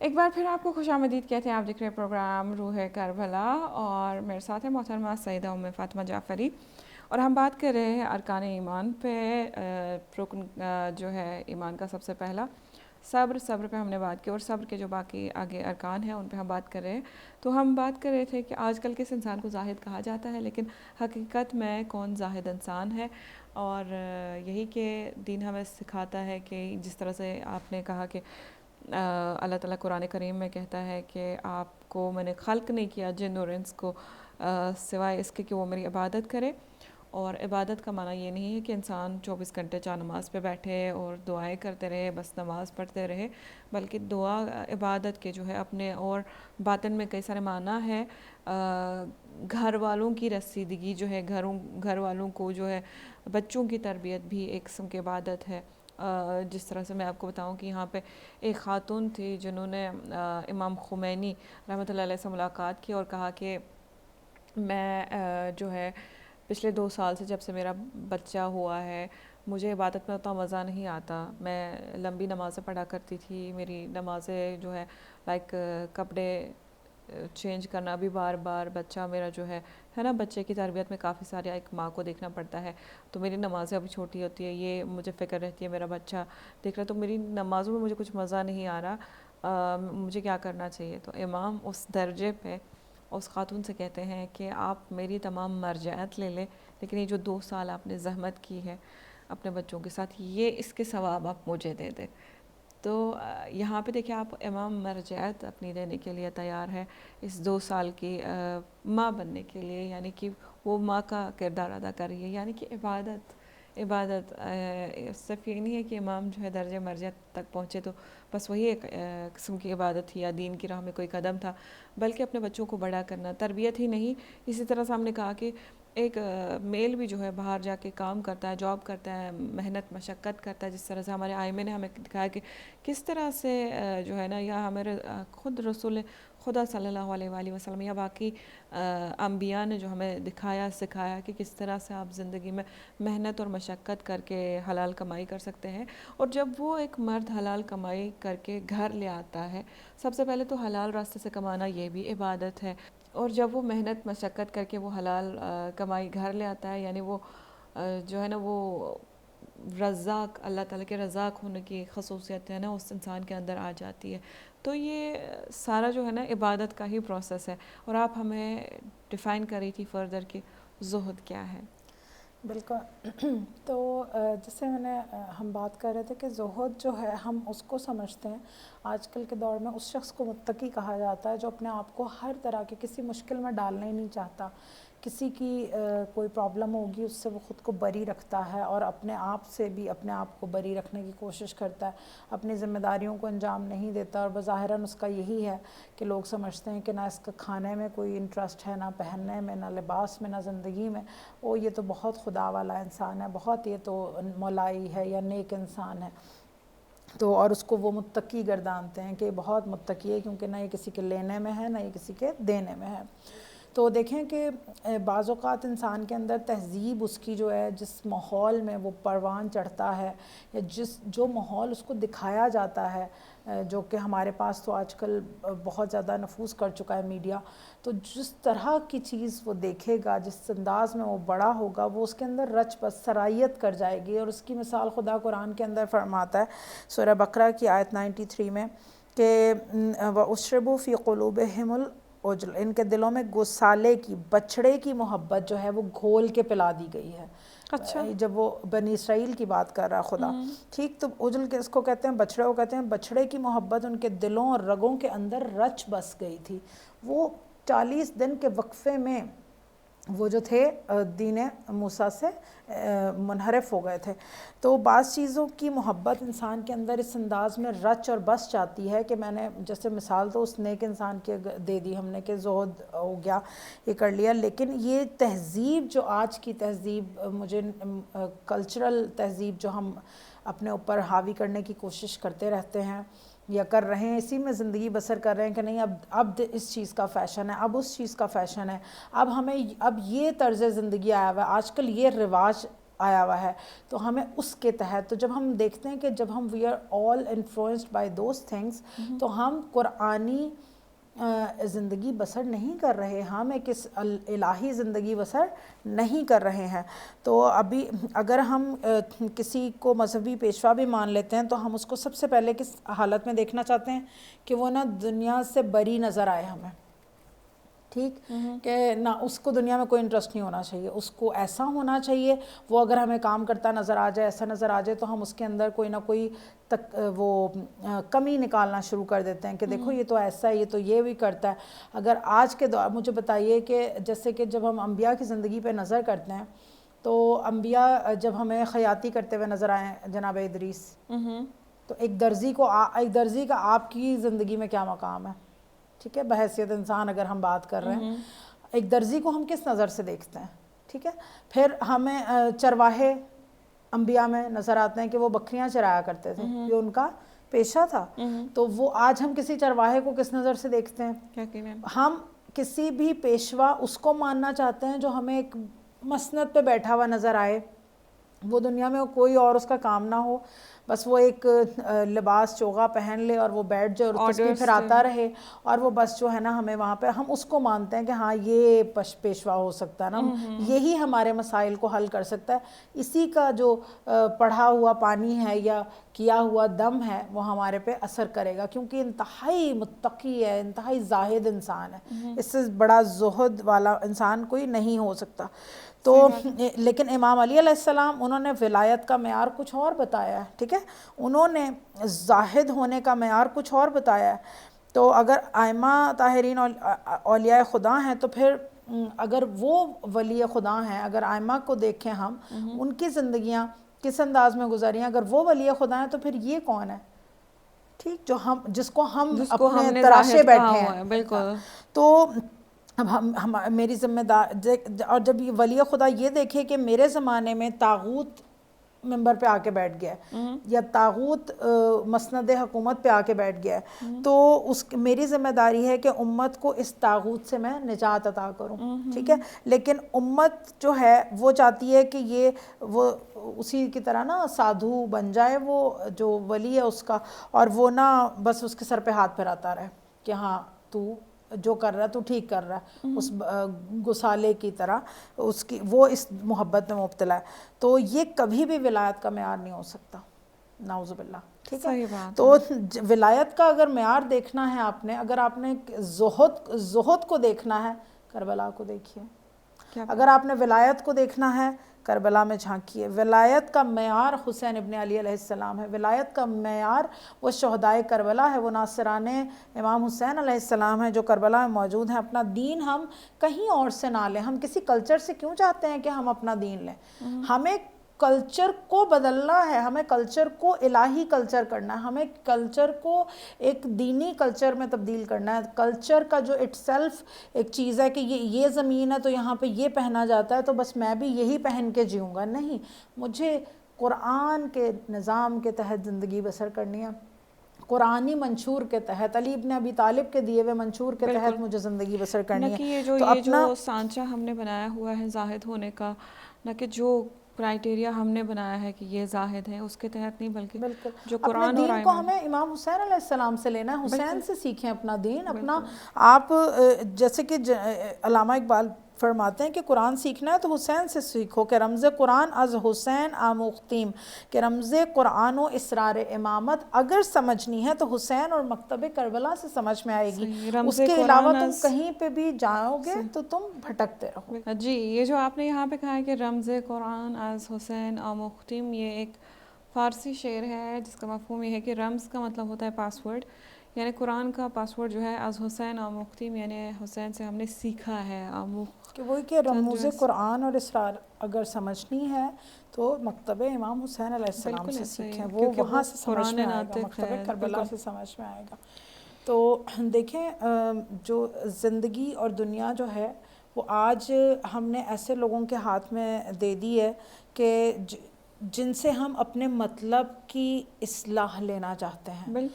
Speaker 1: ایک بار پھر آپ کو خوش آمدید کہتے ہیں. آپ دیکھ رہے ہیں پروگرام روح کربلا اور میرے ساتھ ہے محترمہ سیدہ ام فاطمہ جعفری, اور ہم بات کر رہے ہیں ارکان ایمان پہ. رکن جو ہے ایمان کا سب سے پہلا صبر پہ ہم نے بات کی, اور صبر کے جو باقی آگے ارکان ہیں ان پہ ہم بات کر رہے ہیں. تو ہم بات کر رہے تھے کہ آج کل کس انسان کو زاہد کہا جاتا ہے, لیکن حقیقت میں کون زاہد انسان ہے. اور یہی کہ دین ہمیں سکھاتا ہے کہ جس طرح سے آپ نے کہا کہ اللہ تعالیٰ قرآن کریم میں کہتا ہے کہ آپ کو میں نے خلق نہیں کیا جن اور انس کو سوائے اس کے کہ وہ میری عبادت کرے. اور عبادت کا معنی یہ نہیں ہے کہ انسان 24 گھنٹے چار نماز پہ بیٹھے اور دعائیں کرتے رہے, بس نماز پڑھتے رہے, بلکہ دعا عبادت کے جو ہے اپنے اور باطن میں کئی سارے معنی ہے. گھر والوں کی رسیدگی جو ہے, گھر والوں کو جو ہے بچوں کی تربیت بھی ایک قسم کی عبادت ہے. جس طرح سے میں آپ کو بتاؤں کہ یہاں پہ ایک خاتون تھی جنہوں نے امام خمینی رحمۃ اللہ علیہ سے ملاقات کی اور کہا کہ میں جو ہے پچھلے 2 سال سے جب سے میرا بچہ ہوا ہے مجھے عبادت میں اتنا مزہ نہیں آتا. میں لمبی نمازیں پڑھا کرتی تھی, میری نمازیں جو ہے لائک کپڑے چینج کرنا بھی بار بار, بچہ میرا جو ہے نا بچے کی تربیت میں کافی سارے ایک ماں کو دیکھنا پڑتا ہے, تو میری نمازیں ابھی چھوٹی ہوتی ہے, یہ مجھے فکر رہتی ہے میرا بچہ دیکھ رہا ہے, تو میری نمازوں میں مجھے کچھ مزہ نہیں آ رہا, مجھے کیا کرنا چاہیے. تو امام اس درجے پہ اس خاتون سے کہتے ہیں کہ آپ میری تمام مرجعیت لے لیں, لیکن یہ جو 2 سال آپ نے زحمت کی ہے اپنے بچوں کے ساتھ, یہ اس کے ثواب آپ مجھے دے دیں. تو یہاں پہ دیکھیں آپ امام مرجعیت اپنی دینے کے لیے تیار ہے اس 2 سال کی ماں بننے کے لیے, یعنی کہ وہ ماں کا کردار ادا کر رہی ہے. یعنی کہ عبادت صرف یہ نہیں ہے کہ امام جو ہے درجہ مرجعیت تک پہنچے تو بس وہی ایک قسم کی عبادت تھی یا دین کی راہ میں کوئی قدم تھا, بلکہ اپنے بچوں کو بڑا کرنا تربیت ہی نہیں. اسی طرح سے ہم نے کہا کہ ایک میل بھی جو ہے باہر جا کے کام کرتا ہے, جاب کرتا ہے, محنت مشقت کرتا ہے, جس طرح سے ہمارے آئمے نے ہمیں دکھایا کہ کس طرح سے جو ہے نا, یا ہمارے خود رسول خدا صلی اللہ علیہ وآلہ وسلم یا باقی انبیاء نے جو ہمیں دکھایا سکھایا کہ کس طرح سے آپ زندگی میں محنت اور مشقت کر کے حلال کمائی کر سکتے ہیں. اور جب وہ ایک مرد حلال کمائی کر کے گھر لے آتا ہے, سب سے پہلے تو حلال راستے سے کمانا یہ بھی عبادت ہے, اور جب وہ محنت مشقت کر کے وہ حلال کمائی گھر لے آتا ہے, یعنی وہ جو ہے نا وہ رزاق, اللہ تعالیٰ کے رزاق ہونے کی خصوصیت ہے نا اس انسان کے اندر آ جاتی ہے. تو یہ سارا جو ہے نا عبادت کا ہی پروسیس ہے. اور آپ ہمیں ڈیفائن کر رہی تھی فردر کہ زہد کیا ہے.
Speaker 2: بالکل. تو جیسے ہم بات کر رہے تھے کہ زہد جو ہے ہم اس کو سمجھتے ہیں آج کل کے دور میں, اس شخص کو متقی کہا جاتا ہے جو اپنے آپ کو ہر طرح کے کسی مشکل میں ڈالنا ہی نہیں چاہتا. کسی کی کوئی پرابلم ہوگی اس سے وہ خود کو بری رکھتا ہے, اور اپنے آپ سے بھی اپنے آپ کو بری رکھنے کی کوشش کرتا ہے, اپنی ذمہ داریوں کو انجام نہیں دیتا. اور بظاہراً اس کا یہی ہے کہ لوگ سمجھتے ہیں کہ نہ اس کا کھانے میں کوئی انٹرسٹ ہے, نہ پہننے میں, نہ لباس میں, نہ زندگی میں, وہ یہ تو بہت خدا والا انسان ہے, بہت یہ تو مولائی ہے یا نیک انسان ہے. تو اور اس کو وہ متقی گردانتے ہیں کہ بہت متقی ہے, کیونکہ نہ یہ کسی کے لینے میں ہے نہ یہ کسی کے دینے میں ہے. تو دیکھیں کہ بعض اوقات انسان کے اندر تہذیب اس کی جو ہے جس ماحول میں وہ پروان چڑھتا ہے, یا جو ماحول اس کو دکھایا جاتا ہے, جو کہ ہمارے پاس تو آج کل بہت زیادہ نفوذ کر چکا ہے میڈیا, تو جس طرح کی چیز وہ دیکھے گا, جس انداز میں وہ بڑا ہوگا, وہ اس کے اندر رچ بس سرائیت کر جائے گی. اور اس کی مثال خدا قرآن کے اندر فرماتا ہے سورہ بقرہ کی آیت 93 میں کہ وَأُشْرِبُوا فِي قُلُوبِهِمُ الْعُجْلَ, ان کے دلوں میں گوسالے کی, بچڑے کی محبت جو ہے وہ گھول کے پلا دی گئی ہے.
Speaker 1: اچھا,
Speaker 2: جب وہ بنی اسرائیل کی بات کر رہا خدا, ٹھیک, تو عجل کے اس کو کہتے ہیں, بچڑے کو کہتے ہیں. بچڑے کی محبت ان کے دلوں اور رگوں کے اندر رچ بس گئی تھی. وہ 40 دن کے وقفے میں وہ جو تھے دین موسیٰ سے منحرف ہو گئے تھے. تو بعض چیزوں کی محبت انسان کے اندر اس انداز میں رچ اور بس جاتی ہے کہ میں نے جیسے مثال تو اس نیک انسان کی دے دی ہم نے کہ زہد ہو گیا, یہ کر لیا. لیکن یہ تہذیب جو آج کی تہذیب, مجھے کلچرل تہذیب جو ہم اپنے اوپر حاوی کرنے کی کوشش کرتے رہتے ہیں یا کر رہے ہیں, اسی میں زندگی بسر کر رہے ہیں کہ نہیں اب اس چیز کا فیشن ہے, اب اس چیز کا فیشن ہے, اب یہ طرز زندگی آیا ہوا ہے, آج کل یہ رواج آیا ہوا ہے، تو ہمیں اس کے تحت، تو جب ہم دیکھتے ہیں کہ جب ہم we are all influenced by those things, تو ہم قرآنی زندگی بسر نہیں کر رہے، ہم ایک اس الہی زندگی بسر نہیں کر رہے ہیں. تو ابھی اگر ہم کسی کو مذہبی پیشوا بھی مان لیتے ہیں تو ہم اس کو سب سے پہلے کس حالت میں دیکھنا چاہتے ہیں کہ وہ نا دنیا سے بری نظر آئے ہمیں، ٹھیک، کہ نہ اس کو دنیا میں کوئی انٹرسٹ نہیں ہونا چاہیے، اس کو ایسا ہونا چاہیے، وہ اگر ہمیں کام کرتا نظر آ جائے، ایسا نظر آ جائے، تو ہم اس کے اندر کوئی نہ کوئی وہ کمی نکالنا شروع کر دیتے ہیں کہ دیکھو یہ تو ایسا ہے، یہ تو یہ بھی کرتا ہے. اگر آج کے دور مجھے بتائیے کہ جیسے کہ جب ہم انبیاء کی زندگی پہ نظر کرتے ہیں تو انبیاء جب ہمیں خیاطی کرتے ہوئے نظر آئے جناب ادریس، تو ایک درزی کا آپ کی زندگی میں کیا مقام ہے؟ ٹھیک ہے، بحیثیت انسان اگر ہم بات کر رہے ہیں، ایک درزی کو ہم کس نظر سے دیکھتے ہیں؟ ٹھیک ہے، پھر ہمیں چرواہے انبیاء میں نظر آتے ہیں کہ وہ بکریاں چرایا کرتے تھے، یہ ان کا پیشہ تھا. تو وہ آج ہم کسی چرواہے کو کس نظر سے دیکھتے ہیں؟ ہم کسی بھی پیشوا اس کو ماننا چاہتے ہیں جو ہمیں ایک مسند پہ بیٹھا ہوا نظر آئے، وہ دنیا میں کوئی اور اس کا کام نہ ہو، بس وہ ایک لباس چوغا پہن لے اور وہ بیٹھ جائے اور تسبیح پھراتا رہے، اور وہ بس جو ہے نا ہمیں وہاں پہ ہم اس کو مانتے ہیں کہ ہاں یہ پیشوا ہو سکتا ہے نا، یہی ہمارے مسائل کو حل کر سکتا ہے، اسی کا جو پڑھا ہوا پانی ہے یا کیا ہوا دم ہے وہ ہمارے پہ اثر کرے گا، کیونکہ انتہائی متقی ہے، انتہائی زاہد انسان ہے، اس سے بڑا زہد والا انسان کوئی نہیں ہو سکتا. تو لیکن امام علی علیہ السلام انہوں نے ولایت کا معیار کچھ اور بتایا ہے، ٹھیک ہے، انہوں نے زاہد ہونے کا معیار کچھ اور بتایا ہے. تو اگر ائمہ طاہرین اولیاء خدا ہیں تو پھر اگر وہ ولی خدا ہیں، اگر ائمہ کو دیکھیں ہم، ان کی زندگیاں کس انداز میں گزری ہیں، اگر وہ ولی خدا ہیں تو پھر یہ کون ہے؟ ٹھیک، جس کو ہم اپنے تراشے بیٹھے ہیں.
Speaker 1: بالکل.
Speaker 2: تو اب ہم میری ذمہ دار، اور جب یہ ولی خدا یہ دیکھے کہ میرے زمانے میں طاغوت ممبر پہ آ کے بیٹھ گیا ہے یا طاغوت مسند حکومت پہ آ کے بیٹھ گیا ہے، تو میری ذمہ داری ہے کہ امت کو اس طاغوت سے میں نجات عطا کروں. ٹھیک ہے، لیکن امت جو ہے وہ چاہتی ہے کہ وہ اسی کی طرح نا سادھو بن جائے وہ جو ولی ہے اس کا، اور وہ نا بس اس کے سر پہ ہاتھ پھیراتا رہے کہ ہاں تو جو کر رہا ہے تو ٹھیک کر رہا ہے، اس گسالے کی طرح وہ اس محبت میں مبتلا ہے. تو یہ کبھی بھی ولایت کا معیار نہیں ہو سکتا، نعوذ باللہ. ٹھیک ہے، تو ولایت کا اگر معیار دیکھنا ہے آپ نے، اگر آپ نے زہد کو دیکھنا ہے، کربلا کو دیکھیے. اگر آپ نے ولایت کو دیکھنا ہے، کربلا میں جھانکیے. ولایت کا معیار حسین ابن علی علیہ السلام ہے، ولایت کا معیار وہ شہدائے کربلا ہے، وہ ناصران امام حسین علیہ السلام ہیں جو کربلا میں موجود ہیں. اپنا دین ہم کہیں اور سے نہ لیں، ہم کسی کلچر سے کیوں چاہتے ہیں کہ ہم اپنا دین لیں؟ ہمیں کلچر کو بدلنا ہے، ہمیں کلچر کو الہی کلچر کرنا ہے، ہمیں کلچر کو ایک دینی کلچر میں تبدیل کرنا ہے. کلچر کا جو اٹ سیلف ایک چیز ہے کہ یہ زمین ہے تو یہاں پہ یہ پہنا جاتا ہے تو بس میں بھی یہی پہن کے جیوں گا، نہیں، مجھے قرآن کے نظام کے تحت زندگی بسر کرنی ہے، قرآنی منشور کے تحت، علی ابن ابی طالب کے دیے ہوئے منشور کے تحت مجھے زندگی بسر کرنی ہے.
Speaker 1: نہ کہ یہ جو سانچہ ہم نے بنایا ہوا ہے زاہد ہونے کا، نہ کہ جو کرائٹیریا ہم نے بنایا ہے کہ یہ زاہد ہے اس کے تحت نہیں، بلکہ جو قرآن
Speaker 2: اپنے دین کو ہمیں امام حسین علیہ السلام سے لینا ہے، حسین سے سیکھیں اپنا دین. اپنا آپ جیسے کہ علامہ اقبال فرماتے ہیں کہ قرآن سیکھنا ہے تو حسین سے سیکھو، کہ رمز قرآن از حسین آموختیم، کہ رمز قرآن و اسرار امامت اگر سمجھنی ہے تو حسین اور مکتب کربلا سے سمجھ میں آئے گی، اس کے علاوہ تم کہیں پہ بھی جاؤ گے تو تم بھٹکتے رہو.
Speaker 1: جی، یہ جو آپ نے یہاں پہ کہا ہے کہ رمز قرآن از حسین آموختیم، یہ ایک فارسی شعر ہے جس کا مفہوم یہ ہے کہ رمز کا مطلب ہوتا ہے پاسورڈ، یعنی قرآن کا پاسورڈ جو ہے از حسین آموختیم، یعنی حسین سے ہم نے سیکھا ہے.
Speaker 2: کہ وہی کہ رموز قرآن اور اسرار اگر سمجھنی ہے تو مکتب امام حسین علیہ السلام سے سیکھیں، وہ وہاں سے سمجھ میں آئے گا، مکتب کربلا سے سمجھ میں آئے گا. تو دیکھیں جو زندگی اور دنیا جو ہے وہ آج ہم نے ایسے لوگوں کے ہاتھ میں دے دی ہے کہ جن سے ہم اپنے مطلب کی اصلاح لینا چاہتے ہیں،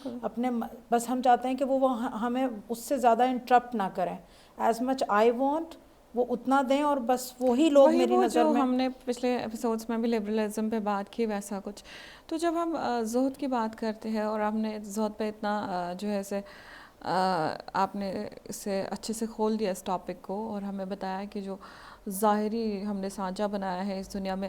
Speaker 2: بس ہم چاہتے ہیں کہ وہ ہمیں اس سے زیادہ انٹرپٹ نہ کریں. ایز مچ آئی وانٹ وہ اتنا دیں اور بس وہی لوگ میری نظر میں.
Speaker 1: ہم نے پچھلے ایپیسوڈس میں بھی لبرلزم پہ بات کی ویسا کچھ. تو جب ہم زہد کی بات کرتے ہیں اور ہم نے زہد پہ اتنا جو ہے اسے آپ نے اسے اچھے سے کھول دیا اس ٹاپک کو اور ہمیں بتایا کہ جو ظاہری ہم نے سانچہ بنایا ہے اس دنیا میں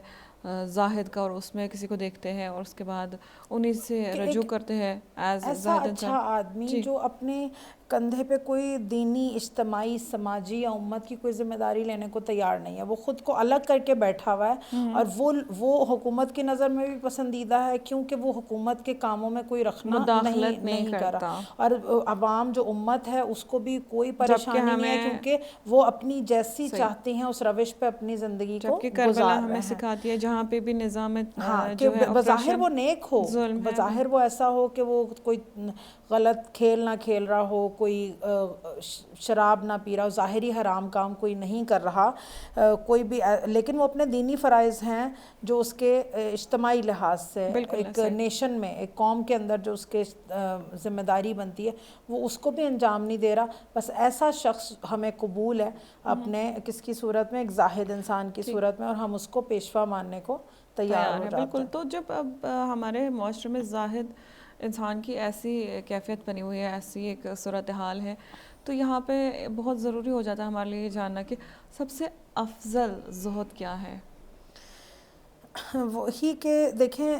Speaker 1: زاہد کا اور اس میں کسی کو دیکھتے ہیں اور اس کے بعد انہیں سے رجوع کرتے ہیں ایز
Speaker 2: ایسا
Speaker 1: زاہد
Speaker 2: اچھا
Speaker 1: انسان.
Speaker 2: آدمی جو اپنے کندھے پہ کوئی دینی اجتماعی سماجی یا امت کی کوئی ذمہ داری لینے کو تیار نہیں ہے, وہ خود کو الگ کر کے بیٹھا ہوا ہے اور وہ حکومت کی نظر میں بھی پسندیدہ ہے کیونکہ وہ حکومت کے کاموں میں کوئی رکھنا نہیں کرا اور عوام جو امت ہے اس کو بھی کوئی پریشانی نہیں ہے کیونکہ وہ اپنی جیسی چاہتے ہیں اس روش پہ اپنی زندگی کو
Speaker 1: کربلا ہمیں سکھاتی ہے جہاں پہ بھی نظام
Speaker 2: کہ بظاہر وہ نیک ہو, بظاہر وہ ایسا ہو کہ وہ کوئی غلط کھیل نہ کھیل رہا ہو, کوئی شراب نہ پی رہا ہو, ظاہری حرام کام کوئی نہیں کر رہا کوئی بھی, لیکن وہ اپنے دینی فرائض ہیں جو اس کے اجتماعی لحاظ سے ایک نیشن میں ایک قوم کے اندر جو اس کے ذمہ داری بنتی ہے وہ اس کو بھی انجام نہیں دے رہا. بس ایسا شخص ہمیں قبول ہے اپنے کس کی صورت میں, ایک زاہد انسان کی صورت میں, اور ہم اس کو پیشوا ماننے کو تیار ہو جاتے ہیں.
Speaker 1: بالکل. تو جب اب ہمارے معاشرے میں زاہد انسان کی ایسی کیفیت بنی ہوئی ہے, ایسی ایک صورتحال ہے, تو یہاں پہ بہت ضروری ہو جاتا ہے ہمارے لیے جاننا کہ سب سے افضل زہد کیا ہے.
Speaker 2: وہی کہ دیکھیں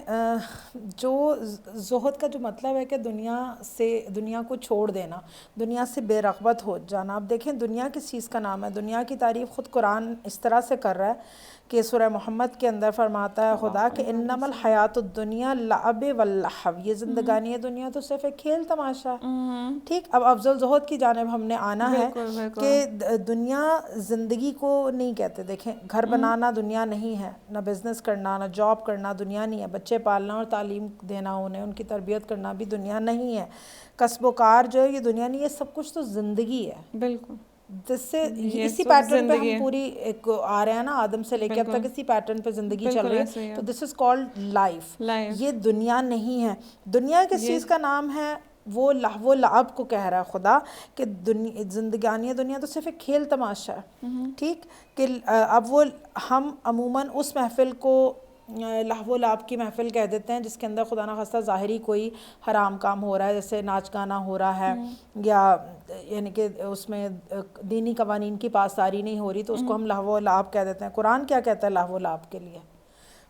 Speaker 2: جو زہد کا جو مطلب ہے کہ دنیا کو چھوڑ دینا, دنیا سے بے رغبت ہو جانا. اب دیکھیں دنیا کس چیز کا نام ہے, دنیا کی تعریف خود قرآن اس طرح سے کر رہا ہے کہ سورہ محمد کے اندر فرماتا ہے خدا کہ انما الحیات الدنیا لعب واللہو, یہ زندگانی دنیا تو صرف ایک کھیل تماشا ہے. ٹھیک, اب افضل زہد کی جانب ہم نے آنا ہے کہ دنیا زندگی کو نہیں کہتے. دیکھیں گھر بنانا دنیا نہیں ہے, نہ بزنس کرنا, نہ جاب کرنا دنیا نہیں ہے, بچے پالنا اور تعلیم دینا انہیں, ان کی تربیت کرنا بھی دنیا نہیں ہے, کسب و کار جو ہے یہ دنیا نہیں ہے, سب کچھ تو زندگی ہے.
Speaker 1: بالکل,
Speaker 2: جس سے اسی پیٹرن پہ ہم پوری ایک آ رہے ہیں نا, آدم سے لے کے اب تک اسی پیٹرن پہ زندگی چل رہی ہے. تو دس از کالڈ لائف. یہ دنیا نہیں ہے. دنیا کس چیز کا نام ہے, وہ لہو و لعب کو کہہ رہا ہے خدا کہ زندگانی دنیا تو صرف ایک کھیل تماشا ہے. ٹھیک, کہ اب وہ ہم عموماً اس محفل کو لہو و لعب کی محفل کہہ دیتے ہیں جس کے اندر خدا نخواستہ ظاہری کوئی حرام کام ہو رہا ہے, جیسے ناچ گانا ہو رہا ہے یا یعنی کہ اس میں دینی قوانین کی پاسداری نہیں ہو رہی, تو اس کو ہم لہو و لعب کہہ دیتے ہیں. قرآن کیا کہتا ہے لہو و لعب کے لیے؟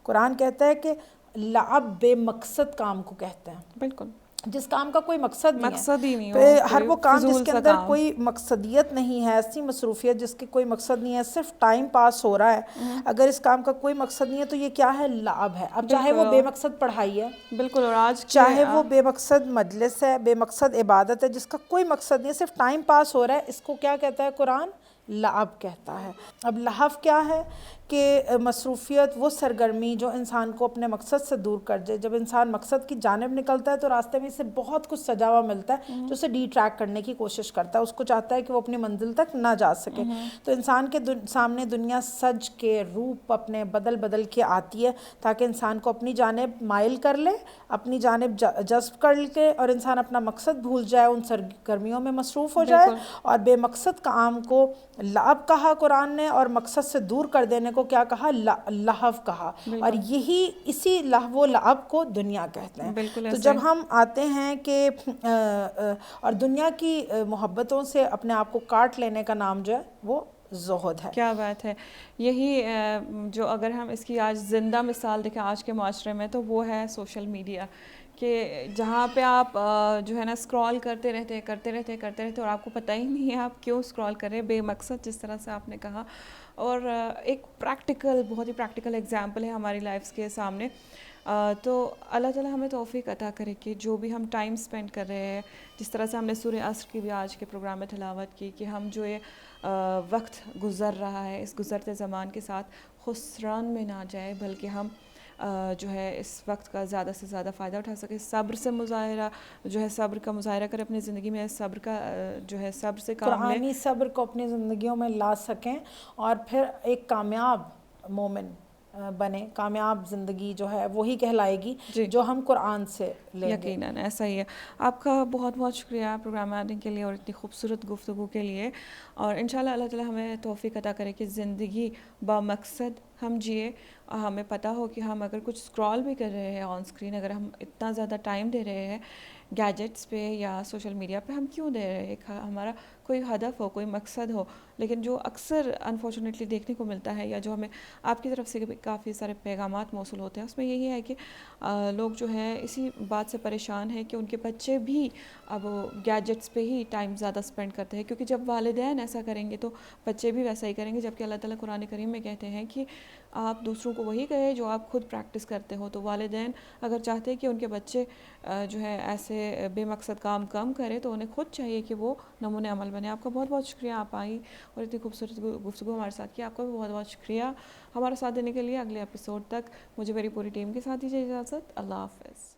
Speaker 2: قرآن کہتا ہے کہ لعب بے مقصد کام کو کہتے ہیں.
Speaker 1: بالکل,
Speaker 2: جس کام کا کوئی مقصد
Speaker 1: نہیں
Speaker 2: ہے,
Speaker 1: ہے,
Speaker 2: ہر وہ کام جس کے اندر کوئی مقصدیت نہیں ہے, ایسی مصروفیت جس کی کوئی مقصد نہیں ہے, صرف ٹائم پاس ہو رہا ہے. اگر اس کام کا کوئی مقصد نہیں ہے تو یہ کیا ہے, لعب ہے. اب چاہے وہ بے مقصد پڑھائی ہے,
Speaker 1: بالکل, اور آج
Speaker 2: چاہے وہ بے مقصد مجلس ہے, بے مقصد عبادت ہے جس کا کوئی مقصد نہیں ہے, صرف ٹائم پاس ہو رہا ہے, اس کو کیا کہتا ہے قرآن؟ لعب کہتا ہے. اب لہو کیا ہے کہ مصروفیت, وہ سرگرمی جو انسان کو اپنے مقصد سے دور کر دے. جب انسان مقصد کی جانب نکلتا ہے تو راستے میں اسے بہت کچھ سجا ہوا ملتا ہے جو اسے ڈی ٹریک کرنے کی کوشش کرتا ہے, اس کو چاہتا ہے کہ وہ اپنی منزل تک نہ جا سکے. تو انسان کے سامنے دنیا سج کے روپ اپنے بدل کے آتی ہے تاکہ انسان کو اپنی جانب مائل کر لے, اپنی جانب جذب کر لے, اور انسان اپنا مقصد بھول جائے, ان سرگرمیوں میں مصروف ہو جائے, اور بے مقصد کام کو لعب کہا قرآن نے, اور مقصد سے دور کر دینے کو کیا کہا؟ لہو کہا. اور اسی لہو و لعب کو دنیا کہتے ہیں. تو جب ہم آتے ہیں کہ اور دنیا کی محبتوں سے اپنے آپ کو کاٹ لینے کا نام جو ہے وہ زہد ہے.
Speaker 1: کیا بات ہے. یہی جو اگر ہم اس کی آج زندہ مثال دیکھیں آج کے معاشرے میں, تو وہ ہے سوشل میڈیا, کہ جہاں پہ آپ جو ہے نا اسکرال کرتے رہتے اور آپ کو پتہ ہی نہیں ہے آپ کیوں اسکرال کر رہے ہیں, بے مقصد, جس طرح سے آپ نے کہا. اور ایک بہت ہی پریکٹیکل ایگزامپل ہے ہماری لائفز کے سامنے. تو اللہ تعالیٰ ہمیں توفیق عطا کرے کہ جو بھی ہم ٹائم اسپینڈ کر رہے ہیں, جس طرح سے ہم نے سورہ عصر کی بھی آج کے پروگرام میں تلاوت کی, کہ ہم جو یہ وقت گزر رہا ہے اس گزرتے زمان کے ساتھ خسران میں نہ جائے, بلکہ ہم جو ہے اس وقت کا زیادہ سے زیادہ فائدہ اٹھا سکے. صبر سے مظاہرہ جو ہے, صبر کا مظاہرہ کرے اپنی زندگی میں, صبر کا جو ہے صبر سے کام لے,
Speaker 2: قرآنی صبر کو اپنی زندگیوں میں لا سکیں, اور پھر ایک کامیاب مومن بنے, کامیاب زندگی جو ہے وہی کہلائے گی
Speaker 1: جی
Speaker 2: جو ہم قرآن سے لیں گے.
Speaker 1: یقیناً ایسا ہی ہے. آپ کا بہت بہت شکریہ پروگرام میں آنے کے لیے اور اتنی خوبصورت گفتگو کے لیے, اور انشاءاللہ اللہ تعالی ہمیں توفیق عطا کرے کہ زندگی با مقصد ہم جئے. ہمیں پتہ ہو کہ ہم اگر کچھ اسکرال بھی کر رہے ہیں آن اسکرین, اگر ہم اتنا زیادہ ٹائم دے رہے ہیں گیجٹس پہ یا سوشل میڈیا پہ, ہم کیوں دے رہے ہیں؟ ہمارا کوئی ہدف ہو, کوئی مقصد ہو. لیکن جو اکثر انفارچونیٹلی دیکھنے کو ملتا ہے, یا جو ہمیں آپ کی طرف سے کافی سارے پیغامات موصول ہوتے ہیں, اس میں یہی ہے کہ لوگ جو ہیں اسی بات سے پریشان ہیں کہ ان کے بچے بھی اب گیجٹس پہ ہی ٹائم زیادہ اسپینڈ کرتے ہیں, کیونکہ جب والدین ایسا کریں گے تو بچے بھی ویسا ہی کریں گے. جبکہ اللہ تعالیٰ قرآن کریم میں کہتے ہیں کہ آپ دوسروں کو وہی کہیں جو آپ خود پریکٹس کرتے ہو. تو والدین اگر چاہتے ہیں کہ ان کے بچے جو ہے ایسے بے مقصد کام کم کرے, تو انہیں خود چاہیے کہ وہ نمونۂ عمل بنے. آپ کا بہت بہت شکریہ, آپ آئیں اور اتنی خوبصورت گفتگو ہمارے ساتھ کی. آپ کا بھی بہت بہت شکریہ ہمارا ساتھ دینے کے لیے. اگلے ایپیسوڈ تک مجھے میری پوری ٹیم کے ساتھ دیجیے اجازت. اللہ حافظ.